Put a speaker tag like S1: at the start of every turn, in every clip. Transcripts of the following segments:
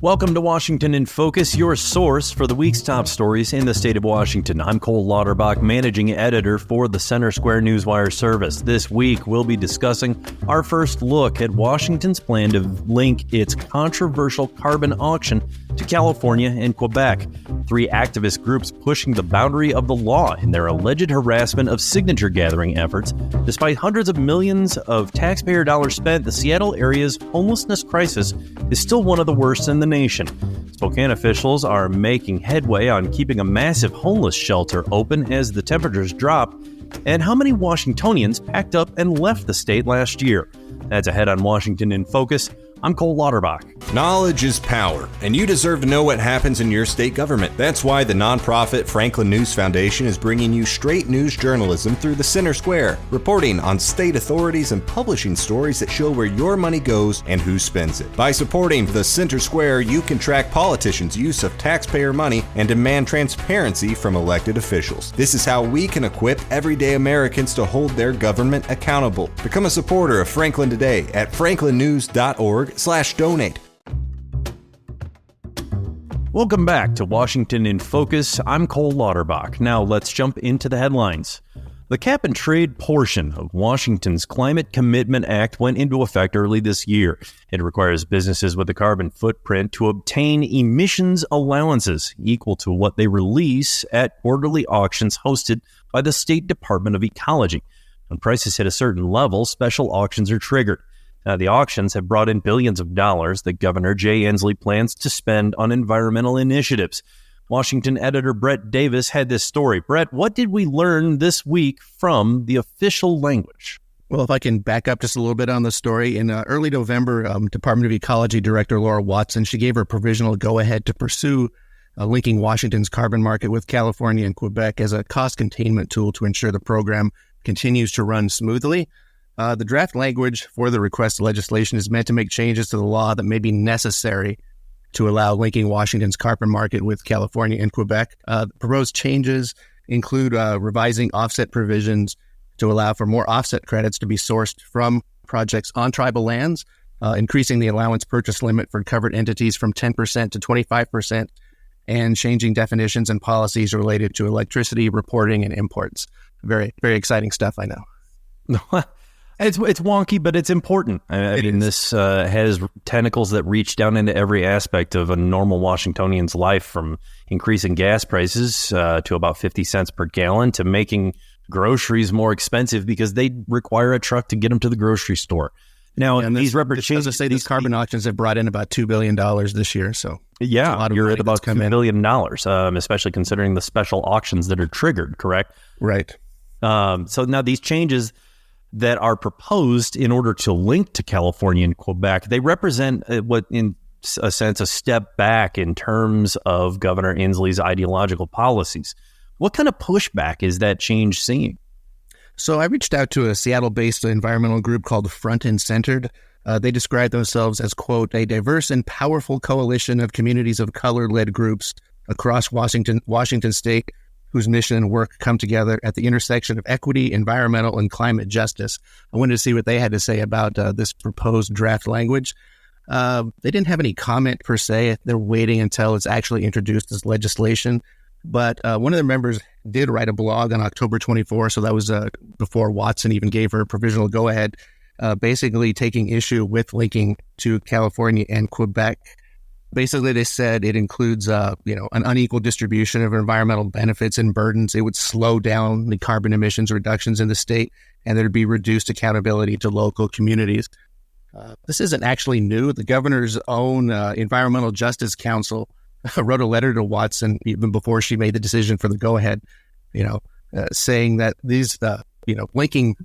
S1: Welcome to Washington in Focus, your source for the week's top stories in the state of Washington. I'm Cole Lauterbach, managing editor for the Center Square Newswire service. This week, we'll be discussing our first look at Washington's plan to link its controversial carbon auction to California and Quebec. Three activist groups pushing the boundary of the law in their alleged harassment of signature gathering efforts. Despite hundreds of millions of taxpayer dollars spent, the Seattle area's homelessness crisis is still one of the worst in the nation. Spokane officials are making headway on keeping a massive homeless shelter open as the temperatures drop. And how many Washingtonians packed up and left the state last year? That's ahead on Washington in Focus. I'm Cole Lauterbach.
S2: Knowledge is power, and you deserve to know what happens in your state government. That's why the nonprofit Franklin News Foundation is bringing you straight news journalism through the Center Square, reporting on state authorities and publishing stories that show where your money goes and who spends it. By supporting the Center Square, you can track politicians' use of taxpayer money and demand transparency from elected officials. This is how we can equip everyday Americans to hold their government accountable. Become a supporter of Franklin today at franklinnews.org/donate.
S1: Welcome back to Washington in Focus. I'm Cole Lauterbach. Now let's jump into the headlines. The cap and trade portion of Washington's Climate Commitment Act went into effect early this year. It requires businesses with a carbon footprint to obtain emissions allowances equal to what they release at quarterly auctions hosted by the State Department of Ecology. When prices hit a certain level, special auctions are triggered. The auctions have brought in billions of dollars that Governor Jay Inslee plans to spend on environmental initiatives. Washington editor Brett Davis had this story. Brett, what did we learn this week from the official language?
S3: Well, if I can back up just a little bit on the story, in early November, Department of Ecology Director Laura Watson, she gave her provisional go-ahead to pursue linking Washington's carbon market with California and Quebec as a cost containment tool to ensure the program continues to run smoothly. The draft language for the requested legislation is meant to make changes to the law that may be necessary to allow linking Washington's carbon market with California and Quebec. Proposed changes include revising offset provisions to allow for more offset credits to be sourced from projects on tribal lands, increasing the allowance purchase limit for covered entities from 10% to 25%, and changing definitions and policies related to electricity reporting and imports. Very, very exciting stuff, I know.
S1: It's wonky, but it's important. I mean, this has tentacles that reach down into every aspect of a normal Washingtonian's life, from increasing gas prices to about 50 cents per gallon to making groceries more expensive because they require a truck to get them to the grocery store. Now, and these changes,
S3: as I say, these carbon auctions have brought in about $2 billion this year. So
S1: yeah, you're at about $2 billion, especially considering the special auctions that are triggered, correct?
S3: Right.
S1: So now these changes that are proposed in order to link to California and Quebec, they represent what, in a sense, a step back in terms of Governor Inslee's ideological policies. What kind of pushback is that change seeing?
S3: So I reached out to a Seattle-based environmental group called Front and Centered. They describe themselves as, quote, a diverse and powerful coalition of communities of color-led groups across Washington state, whose mission and work come together at the intersection of equity, environmental, and climate justice. I wanted to see what they had to say about this proposed draft language. They didn't have any comment per se. They're waiting until it's actually introduced as legislation. But one of their members did write a blog on October 24, so that was before Watson even gave her a provisional go-ahead, basically taking issue with linking to California and Quebec. Basically, they said it includes, an unequal distribution of environmental benefits and burdens. It would slow down the carbon emissions reductions in the state, and there'd be reduced accountability to local communities. This isn't actually new. The governor's own Environmental Justice Council wrote a letter to Watson even before she made the decision for the go-ahead, saying that these, linking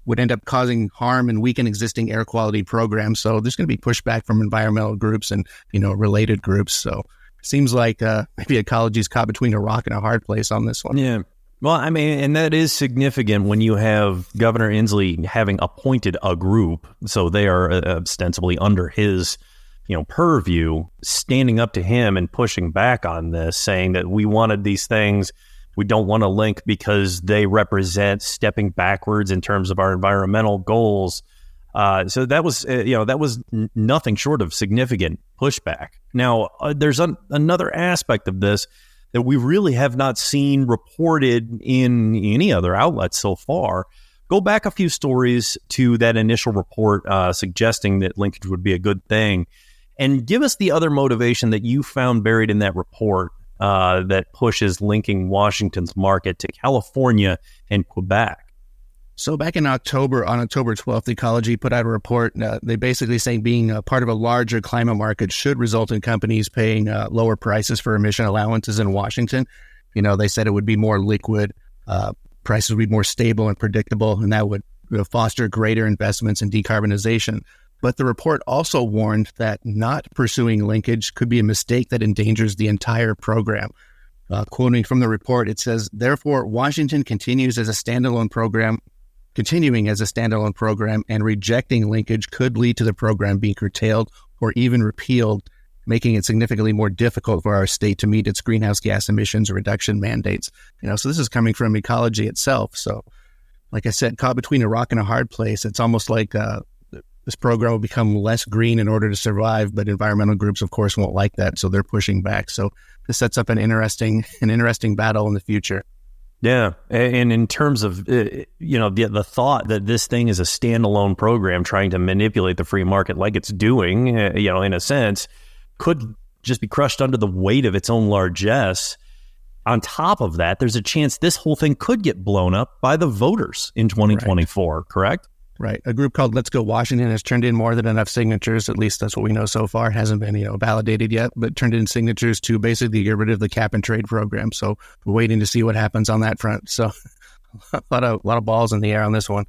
S3: would end up causing harm and weaken existing air quality programs. So there's going to be pushback from environmental groups and, related groups. So it seems like maybe ecology's caught between a rock and a hard place on this one.
S1: Yeah. Well, I mean, and that is significant when you have Governor Inslee having appointed a group. So they are ostensibly under his, purview, standing up to him and pushing back on this, saying that we wanted these things. We don't want to link because they represent stepping backwards in terms of our environmental goals. So that was, nothing short of significant pushback. Now, there's another aspect of this that we really have not seen reported in any other outlets so far. Go back a few stories to that initial report suggesting that linkage would be a good thing, and give us the other motivation that you found buried in that report that pushes linking Washington's market to California and Quebec.
S3: So back in October, on October 12th, Ecology put out a report. They basically saying being a part of a larger climate market should result in companies paying lower prices for emission allowances in Washington. They said it would be more liquid, prices would be more stable and predictable, and that would foster greater investments in decarbonization. But the report also warned that not pursuing linkage could be a mistake that endangers the entire program. Quoting from the report, it says, therefore, Washington continuing as a standalone program, and rejecting linkage could lead to the program being curtailed or even repealed, making it significantly more difficult for our state to meet its greenhouse gas emissions reduction mandates. So this is coming from Ecology itself. So, like I said, caught between a rock and a hard place. It's almost like this program will become less green in order to survive, but environmental groups, of course, won't like that, so they're pushing back. So this sets up an interesting battle in the future.
S1: Yeah, and in terms of the thought that this thing is a standalone program trying to manipulate the free market like it's doing, in a sense, could just be crushed under the weight of its own largesse. On top of that, there's a chance this whole thing could get blown up by the voters in 2024, right. Correct?
S3: Right. A group called Let's Go Washington has turned in more than enough signatures. At least that's what we know so far. It hasn't been, validated yet, but turned in signatures to basically get rid of the cap and trade program. So we're waiting to see what happens on that front. So a lot of balls in the air on this one.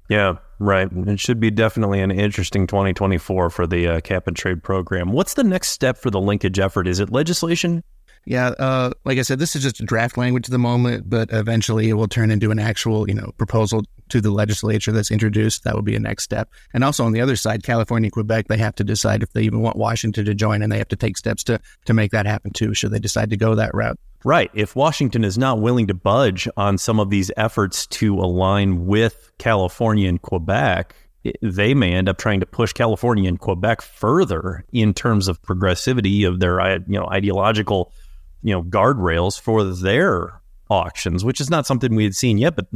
S3: Yeah, right. It should be definitely an interesting 2024 for the cap and trade program. What's the next step for the linkage effort? Is it legislation? Yeah, like I said, this is just a draft language at the moment, but eventually it will turn into an actual, proposal to the legislature that's introduced. That would be a next step. And also on the other side, California and Quebec, they have to decide if they even want Washington to join, and they have to take steps to make that happen too, should they decide to go that route. Right. If Washington is not willing to budge on some of these efforts to align with California and Quebec, they may end up trying to push California and Quebec further in terms of progressivity of their, ideological guardrails for their auctions, which is not something we had seen yet. But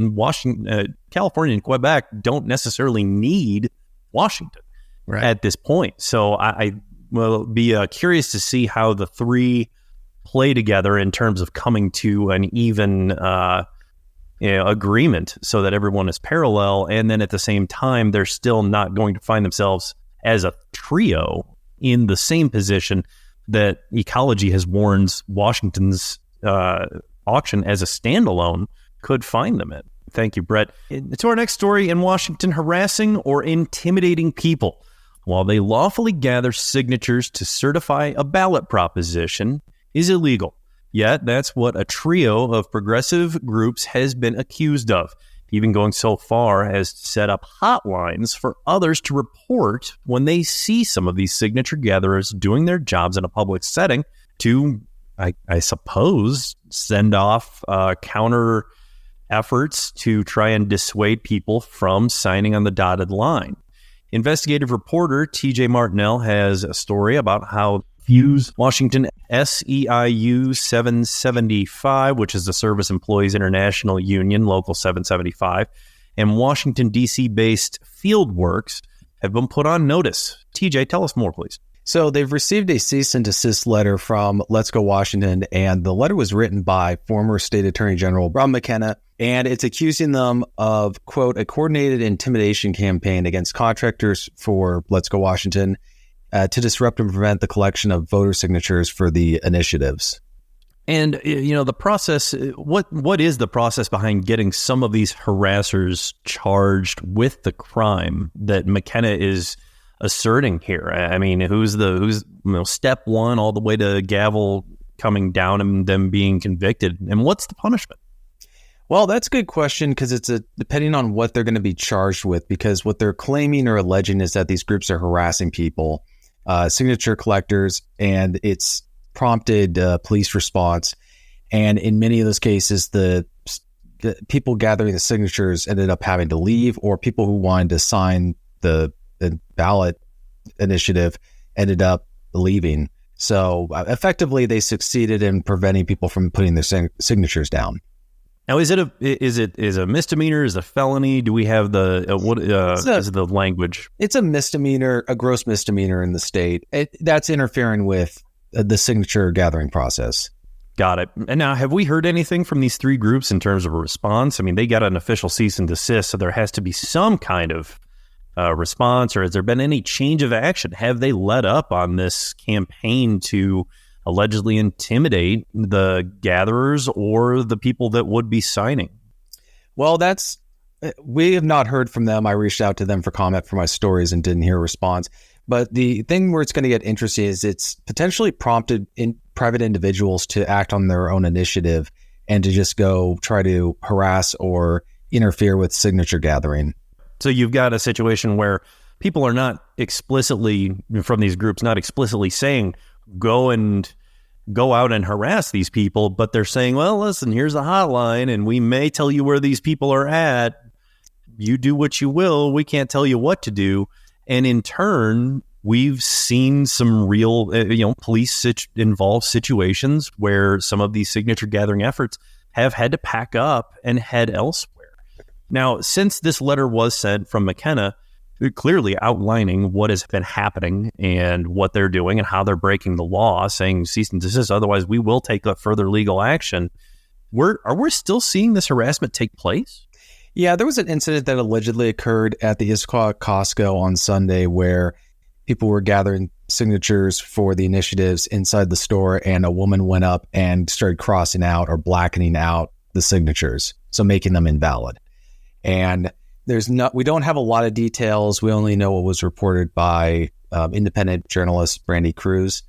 S3: California and Quebec don't necessarily need Washington at this point. So I will be curious to see how the three play together in terms of coming to an even agreement so that everyone is parallel. And then at the same time, they're still not going to find themselves as a trio in the same position that Ecology has warned Washington's auction as a standalone could find them in. Thank you, Brett. To our next story, in Washington, harassing or intimidating people while they lawfully gather signatures to certify a ballot proposition is illegal. Yet that's what a trio of progressive groups has been accused of, even going so far as to set up hotlines for others to report when they see some of these signature gatherers doing their jobs in a public setting to, I suppose, send off counter efforts to try and dissuade people from signing on the dotted line. Investigative reporter TJ Martinell has a story about how Fuse Washington SEIU 775, which is the Service Employees International Union, Local 775, and Washington, D.C. based Fieldworks have been put on notice. TJ, tell us more, please.
S4: So they've received a cease-and-desist letter from Let's Go Washington, and the letter was written by former State Attorney General McKenna, and it's accusing them of, quote, a coordinated intimidation campaign against contractors for Let's Go Washington to disrupt and prevent the collection of voter signatures for the initiatives.
S1: And, the process, what is the process behind getting some of these harassers charged with the crime that McKenna is asserting here? I mean, who's step one all the way to gavel coming down and them being convicted? And what's the punishment?
S4: Well, that's a good question, because it's depending on what they're going to be charged with, because what they're claiming or alleging is that these groups are harassing people, signature collectors, and it's prompted police response. And in many of those cases, the people gathering the signatures ended up having to leave, or people who wanted to sign the ballot initiative ended up leaving. So effectively, they succeeded in preventing people from putting their signatures down.
S1: Now, is it a misdemeanor? Is it a felony? Do we have the is the language?
S4: It's a misdemeanor, a gross misdemeanor in the state. That's interfering with the signature gathering process.
S1: Got it. And now, have we heard anything from these three groups in terms of a response? I mean, they got an official cease and desist, so there has to be some kind of response, or has there been any change of action? Have they let up on this campaign to allegedly intimidate the gatherers or the people that would be signing?
S4: Well, we have not heard from them. I reached out to them for comment for my stories and didn't hear a response. But the thing where it's going to get interesting is it's potentially prompted private individuals to act on their own initiative and to just go try to harass or interfere with signature gathering.
S1: So you've got a situation where people are not explicitly, from these groups, not explicitly saying, go out and harass these people, but they're saying, well, listen, here's a hotline and we may tell you where these people are at. You do what you will. We can't tell you what to do. And in turn, we've seen some real, police involved situations where some of these signature gathering efforts have had to pack up and head elsewhere. Now, since this letter was sent from McKenna, clearly outlining what has been happening and what they're doing and how they're breaking the law, saying cease and desist, otherwise we will take up further legal action. Are we still seeing this harassment take place?
S4: Yeah, there was an incident that allegedly occurred at the Issaquah Costco on Sunday where people were gathering signatures for the initiatives inside the store, and a woman went up and started crossing out or blackening out the signatures, so making them invalid. And we don't have a lot of details. We only know what was reported by independent journalist Brandy Cruz,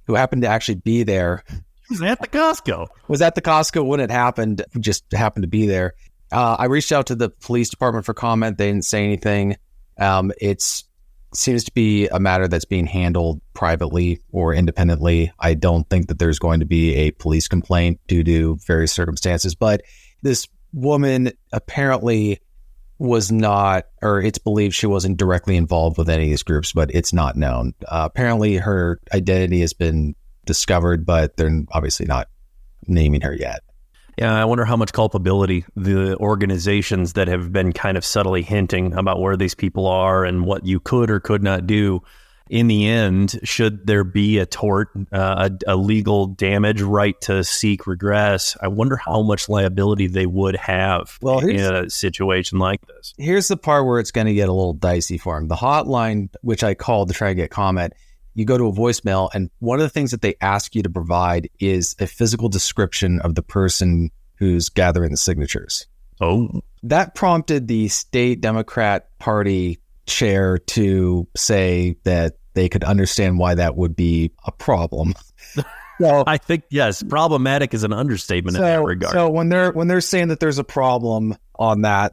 S4: who happened to actually be there.
S1: Was at the Costco.
S4: Was at the Costco when it happened, just happened to be there. I reached out to the police department for comment. They didn't say anything. It seems to be a matter that's being handled privately or independently. I don't think that there's going to be a police complaint due to various circumstances, but this woman apparently was not, or it's believed she wasn't directly involved with any of these groups, but it's not known. Apparently her identity has been discovered, but they're obviously not naming her yet.
S1: Yeah, I wonder how much culpability the organizations that have been kind of subtly hinting about where these people are and what you could or could not do, in the end, should there be a tort, a legal damage right to seek redress, I wonder how much liability they would have in a situation like this.
S4: Here's the part where it's going to get a little dicey for them. The hotline, which I called to try to get comment, you go to a voicemail, and one of the things that they ask you to provide is a physical description of the person who's gathering the signatures.
S1: Oh. That
S4: prompted the state Democrat Party chair to say that they could understand why that would be a problem.
S1: So, I think, yes, problematic is an understatement in that regard.
S4: So when they're saying that there's a problem on that,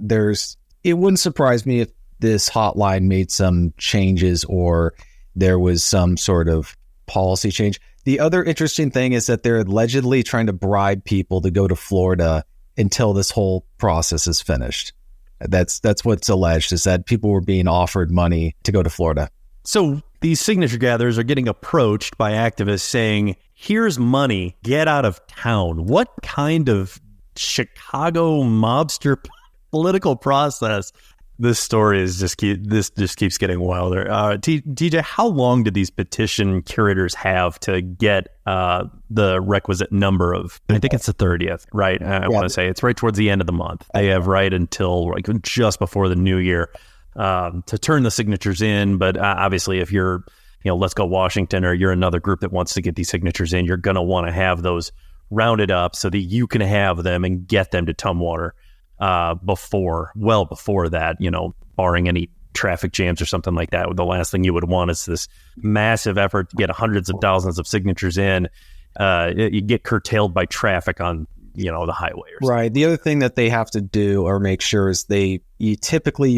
S4: it wouldn't surprise me if this hotline made some changes or there was some sort of policy change. The other interesting thing is that they're allegedly trying to bribe people to go to Florida until this whole process is finished. That's what's alleged, is that people were being offered money to go to Florida.
S1: So these signature gatherers are getting approached by activists saying, here's money, get out of town. What kind of Chicago mobster political process? This story is just keeps getting wilder. TJ, how long do these petition curators have to get the requisite number of? I think it's the 30th, right? I want to say it's right towards the end of the month. They have right until like just before the new year to turn the signatures in. But obviously, if you're, Let's Go Washington, or you're another group that wants to get these signatures in, you're going to want to have those rounded up so that you can have them and get them to Tumwater. Before that, barring any traffic jams or something like that. The last thing you would want is this massive effort to get hundreds of thousands of signatures in. You get curtailed by traffic on, the highway or something.
S4: Right. The other thing that they have to do or make sure is you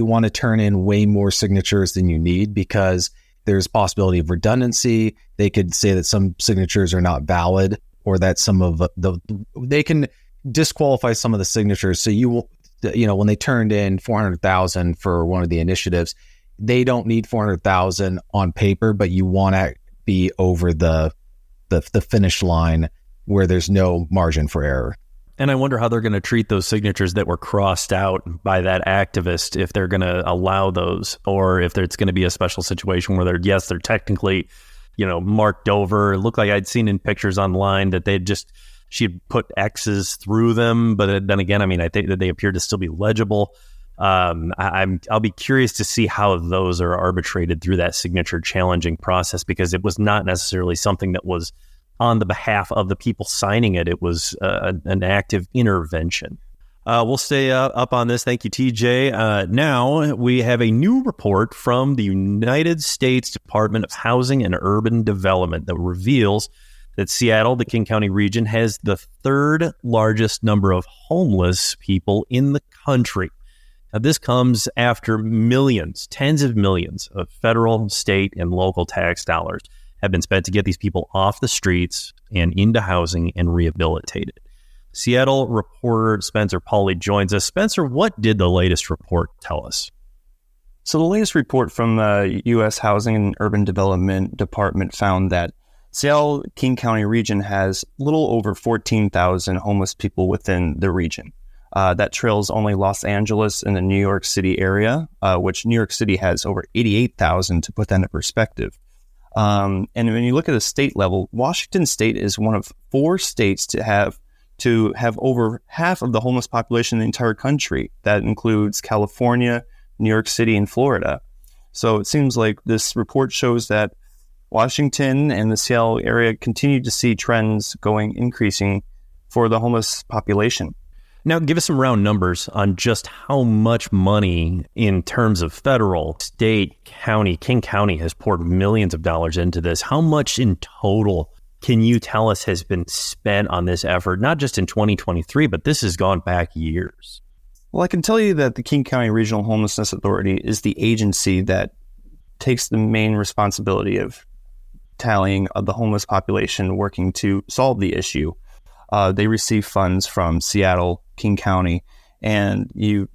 S4: want to turn in way more signatures than you need, because there's possibility of redundancy. They could say that some signatures are not valid, or that some of they can disqualify some of the signatures. So when they turned in 400,000 for one of the initiatives, they don't need 400,000 on paper, but you want to be over the finish line where there's no margin for error.
S1: And I wonder how they're going to treat those signatures that were crossed out by that activist, if they're going to allow those, or if it's going to be a special situation where they're technically, marked over. It looked like I'd seen in pictures online that she'd put X's through them. But then again, I think that they appear to still be legible. I'll be curious to see how those are arbitrated through that signature challenging process, because it was not necessarily something that was on the behalf of the people signing it. It was an active intervention. We'll stay up on this. Thank you, TJ. Now we have a new report from the United States Department of Housing and Urban Development that reveals that Seattle, the King County region, has the third largest number of homeless people in the country. Now, this comes after millions, tens of millions of federal, state, and local tax dollars have been spent to get these people off the streets and into housing and rehabilitated. Seattle reporter Spencer Pauly joins us. Spencer, what did the latest report tell us?
S5: So the latest report from the U.S. Housing and Urban Development Department found that Seattle King County region has a little over 14,000 homeless people within the region. That trails only Los Angeles and the New York City area, which New York City has over 88,000, to put that into perspective. And when you look at the state level, Washington State is one of 4 states to have over half of the homeless population in the entire country. That includes California, New York City, and Florida. So it seems like this report shows that Washington and the Seattle area continue to see trends increasing for the homeless population.
S1: Now, give us some round numbers on just how much money in terms of federal, state, county, King County has poured millions of dollars into this. How much in total can you tell us has been spent on this effort, not just in 2023, but this has gone back years?
S5: Well, I can tell you that the King County Regional Homelessness Authority is the agency that takes the main responsibility of tallying of the homeless population, working to solve the issue. They receive funds from Seattle, King County, and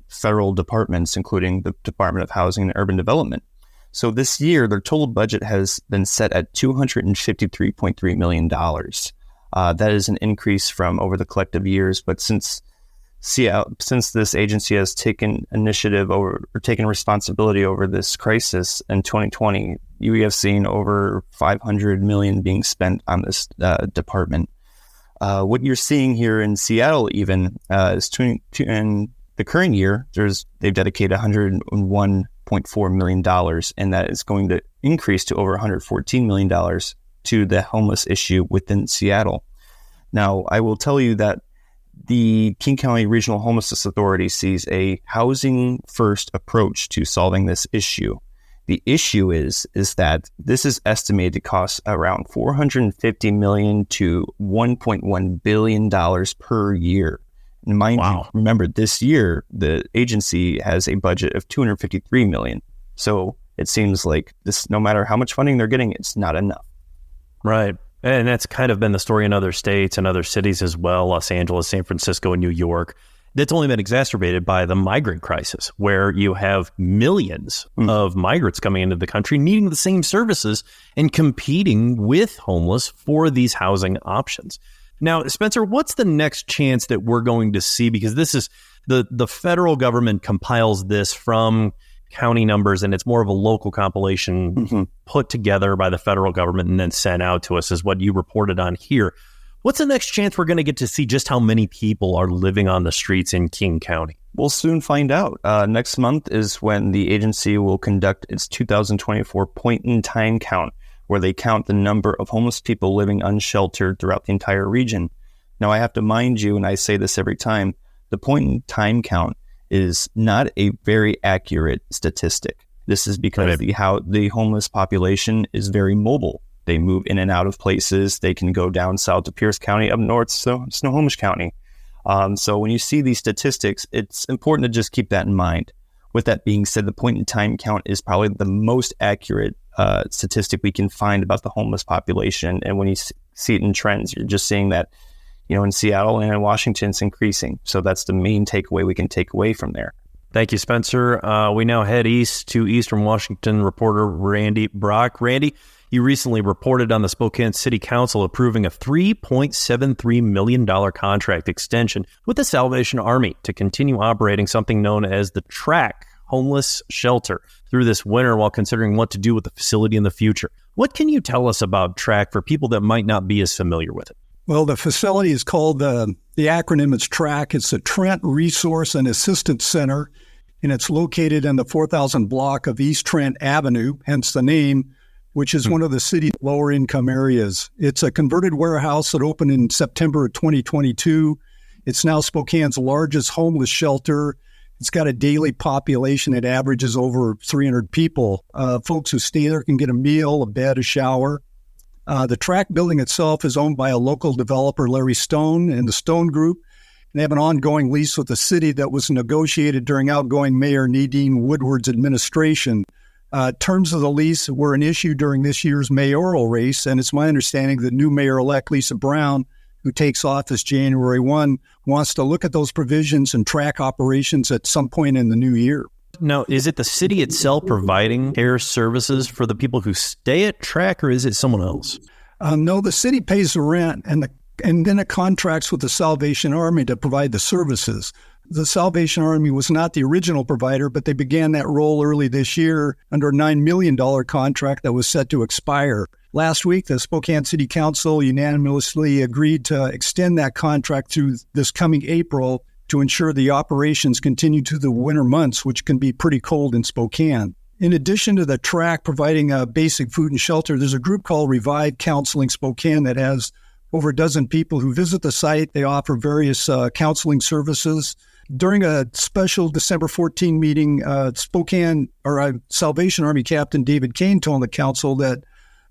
S5: federal departments, including the Department of Housing and Urban Development. So this year, their total budget has been set at $253.3 million. That is an increase from over the collective years, but since this agency has taken initiative or taken responsibility over this crisis in 2020, we have seen over $500 million being spent on this department. What you're seeing here in Seattle even is in the current year, they've dedicated $101.4 million, and that is going to increase to over $114 million to the homeless issue within Seattle. Now, I will tell you that the King County Regional Homelessness Authority sees a housing-first approach to solving this issue. The issue is that this is estimated to cost around $450 million to $1.1 billion per year. And mind you, remember, this year, the agency has a budget of $253 million. So it seems like this, no matter how much funding they're getting, it's not enough.
S1: Right. And that's kind of been the story in other states and other cities as well, Los Angeles, San Francisco, and New York. That's only been exacerbated by the migrant crisis, where you have millions of migrants coming into the country needing the same services and competing with homeless for these housing options. Now, Spencer, what's the next chance that we're going to see? Because this is the federal government compiles this from county numbers, and it's more of a local compilation put together by the federal government and then sent out to us, is what you reported on here. What's the next chance we're going to get to see just how many people are living on the streets in King County?
S5: We'll soon find out. Next month is when the agency will conduct its 2024 point-in-time count, where they count the number of homeless people living unsheltered throughout the entire region. Now, I have to mind you, and I say this every time, the point-in-time count is not a very accurate statistic. This is because how the homeless population is very mobile. They move in and out of places. They can go down south to Pierce County, up north, so Snohomish County. So when you see these statistics, it's important to just keep that in mind. With that being said, the point-in-time count is probably the most accurate statistic we can find about the homeless population. And when you see it in trends, you're just seeing that, in Seattle and in Washington, it's increasing. So that's the main takeaway we can take away from there.
S1: Thank you, Spencer. We now head east to Eastern Washington reporter Randy Brock. Randy, you recently reported on the Spokane City Council approving a $3.73 million contract extension with the Salvation Army to continue operating something known as the TRAC homeless shelter through this winter while considering what to do with the facility in the future. What can you tell us about TRAC for people that might not be as familiar with it?
S6: Well, the facility is called, the acronym is TRAC. It's the Trent Resource and Assistance Center, and it's located in the 4000 block of East Trent Avenue, hence the name, which is one of the city's lower income areas. It's a converted warehouse that opened in September of 2022. It's now Spokane's largest homeless shelter. It's got a daily population that averages over 300 people. Folks who stay there can get a meal, a bed, a shower. The TRAC building itself is owned by a local developer, Larry Stone, and the Stone Group. And they have an ongoing lease with the city that was negotiated during outgoing Mayor Nadine Woodward's administration. Terms of the lease were an issue during this year's mayoral race, and it's my understanding that new mayor-elect Lisa Brown, who takes office January 1, wants to look at those provisions and TRAC operations at some point in the new year.
S1: Now, is it the city itself providing care services for the people who stay at TRAC, or is it someone else?
S6: No, the city pays the rent, and then it contracts with the Salvation Army to provide the services. The Salvation Army was not the original provider, but they began that role early this year under a $9 million contract that was set to expire. Last week, the Spokane City Council unanimously agreed to extend that contract through this coming April to ensure the operations continue to the winter months, which can be pretty cold in Spokane. In addition to the TRAC providing basic food and shelter, there's a group called Revive Counseling Spokane that has over a dozen people who visit the site. They offer various counseling services. During a special December 14 meeting, Salvation Army Captain David Kane told the council that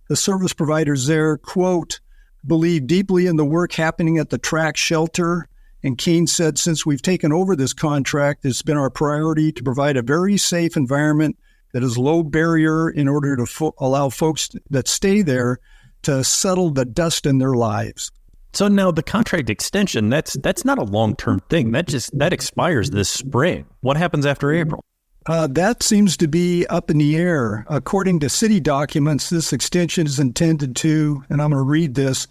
S6: the service providers there, quote, believe deeply in the work happening at the TRAC shelter. And Kane said, since we've taken over this contract, it's been our priority to provide a very safe environment that is low barrier in order to allow folks that stay there to settle the dust in their lives.
S1: So now the contract extension, that's not a long-term thing. That expires this spring. What happens after April?
S6: That seems to be up in the air. According to city documents, this extension is intended to, and I'm going to read this,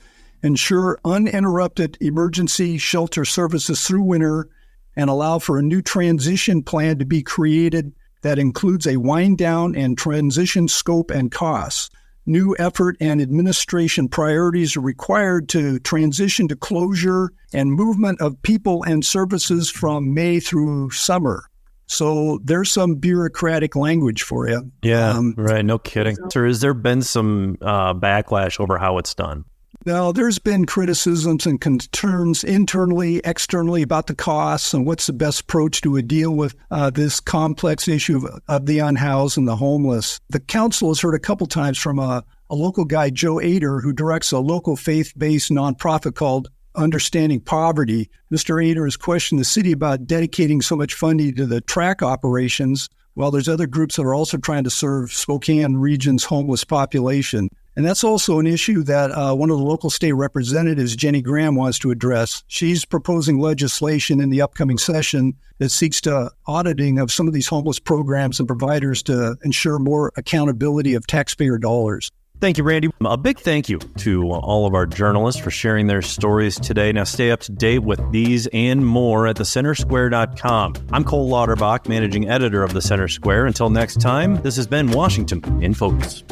S6: ensure uninterrupted emergency shelter services through winter and allow for a new transition plan to be created that includes a wind down and transition scope and costs. New effort and administration priorities are required to transition to closure and movement of people and services from May through summer. So there's some bureaucratic language for you.
S1: Yeah, right. No kidding. So has there been some backlash over how it's done?
S6: Now, there's been criticisms and concerns internally, externally about the costs and what's the best approach to deal with this complex issue of the unhoused and the homeless. The council has heard a couple times from a local guy, Joe Ader, who directs a local faith-based nonprofit called Understanding Poverty. Mr. Ader has questioned the city about dedicating so much funding to the TRAC operations, while there's other groups that are also trying to serve Spokane region's homeless population. And that's also an issue that one of the local state representatives, Jenny Graham, wants to address. She's proposing legislation in the upcoming session that seeks to auditing of some of these homeless programs and providers to ensure more accountability of taxpayer dollars.
S1: Thank you, Randy. A big thank you to all of our journalists for sharing their stories today. Now stay up to date with these and more at thecentersquare.com. I'm Cole Lauterbach, managing editor of The Center Square. Until next time, this has been Washington in Focus.